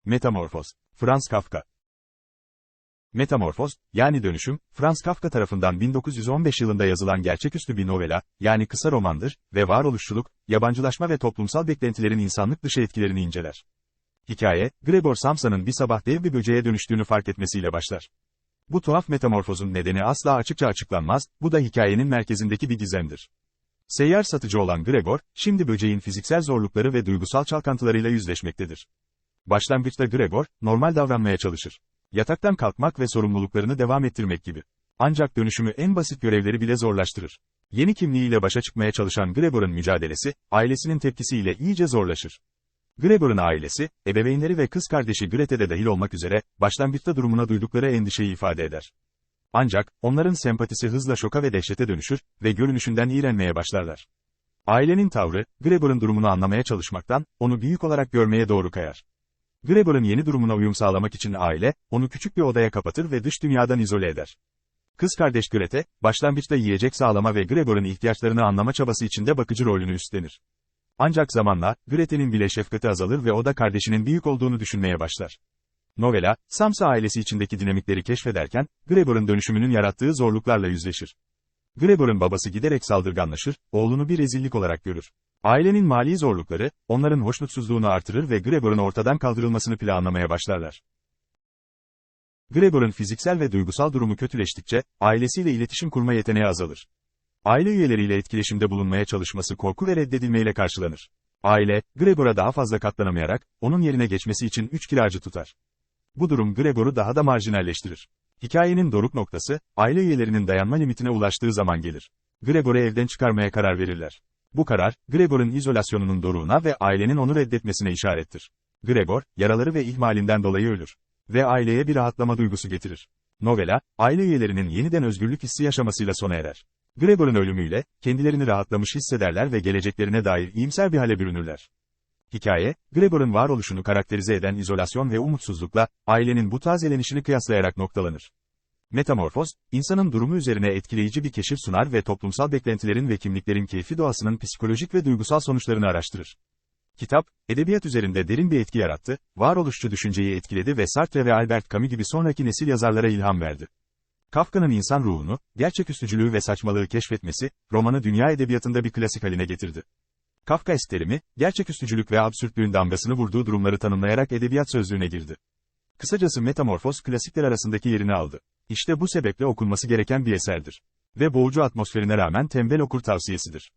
Metamorfoz, Franz Kafka. Metamorfoz, yani dönüşüm, Franz Kafka tarafından 1915 yılında yazılan gerçeküstü bir novela, yani kısa romandır ve varoluşçuluk, yabancılaşma ve toplumsal beklentilerin insanlık dışı etkilerini inceler. Hikaye, Gregor Samsa'nın bir sabah dev bir böceğe dönüştüğünü fark etmesiyle başlar. Bu tuhaf metamorfozun nedeni asla açıkça açıklanmaz, bu da hikayenin merkezindeki bir gizemdir. Seyyar satıcı olan Gregor, şimdi böceğin fiziksel zorlukları ve duygusal çalkantılarıyla yüzleşmektedir. Başlangıçta Gregor, normal davranmaya çalışır. Yataktan kalkmak ve sorumluluklarını devam ettirmek gibi. Ancak dönüşümü en basit görevleri bile zorlaştırır. Yeni kimliğiyle başa çıkmaya çalışan Gregor'un mücadelesi, ailesinin tepkisiyle iyice zorlaşır. Gregor'un ailesi, ebeveynleri ve kız kardeşi Grete de dahil olmak üzere, başlangıçta durumuna duydukları endişeyi ifade eder. Ancak, onların sempatisi hızla şoka ve dehşete dönüşür ve görünüşünden iğrenmeye başlarlar. Ailenin tavrı, Gregor'un durumunu anlamaya çalışmaktan, onu büyük olarak görmeye doğru kayar. Gregor'un yeni durumuna uyum sağlamak için aile, onu küçük bir odaya kapatır ve dış dünyadan izole eder. Kız kardeş Grete, başlangıçta yiyecek sağlama ve Gregor'un ihtiyaçlarını anlama çabası içinde bakıcı rolünü üstlenir. Ancak zamanla, Grete'nin bile şefkati azalır ve o da kardeşinin büyük olduğunu düşünmeye başlar. Novela, Samsa ailesi içindeki dinamikleri keşfederken, Gregor'un dönüşümünün yarattığı zorluklarla yüzleşir. Gregor'un babası giderek saldırganlaşır, oğlunu bir rezillik olarak görür. Ailenin mali zorlukları, onların hoşnutsuzluğunu artırır ve Gregor'un ortadan kaldırılmasını planlamaya başlarlar. Gregor'un fiziksel ve duygusal durumu kötüleştikçe, ailesiyle iletişim kurma yeteneği azalır. Aile üyeleriyle etkileşimde bulunmaya çalışması korku ve reddedilmeyle karşılanır. Aile, Gregor'a daha fazla katlanamayarak, onun yerine geçmesi için 3 kiracı tutar. Bu durum Gregor'u daha da marjinalleştirir. Hikayenin doruk noktası, aile üyelerinin dayanma limitine ulaştığı zaman gelir. Gregor'u evden çıkarmaya karar verirler. Bu karar, Gregor'un izolasyonunun doruğuna ve ailenin onu reddetmesine işarettir. Gregor, yaraları ve ihmalinden dolayı ölür. Ve aileye bir rahatlama duygusu getirir. Novela, aile üyelerinin yeniden özgürlük hissi yaşamasıyla sona erer. Gregor'un ölümüyle, kendilerini rahatlamış hissederler ve geleceklerine dair iyimser bir hale bürünürler. Hikaye, Gregor'un varoluşunu karakterize eden izolasyon ve umutsuzlukla, ailenin bu tazelenişini kıyaslayarak noktalanır. Metamorfoz, insanın durumu üzerine etkileyici bir keşif sunar ve toplumsal beklentilerin ve kimliklerin keyfi doğasının psikolojik ve duygusal sonuçlarını araştırır. Kitap, edebiyat üzerinde derin bir etki yarattı, varoluşçu düşünceyi etkiledi ve Sartre ve Albert Camus gibi sonraki nesil yazarlara ilham verdi. Kafka'nın insan ruhunu, gerçeküstücülüğü ve saçmalığı keşfetmesi, romanı dünya edebiyatında bir klasik haline getirdi. Kafka terimi, gerçeküstücülük ve absürtlüğün damgasını vurduğu durumları tanımlayarak edebiyat sözlüğüne girdi. Kısacası Metamorfoz klasikler arasındaki yerini aldı. İşte bu sebeple okunması gereken bir eserdir. Ve boğucu atmosferine rağmen tembel okur tavsiyesidir.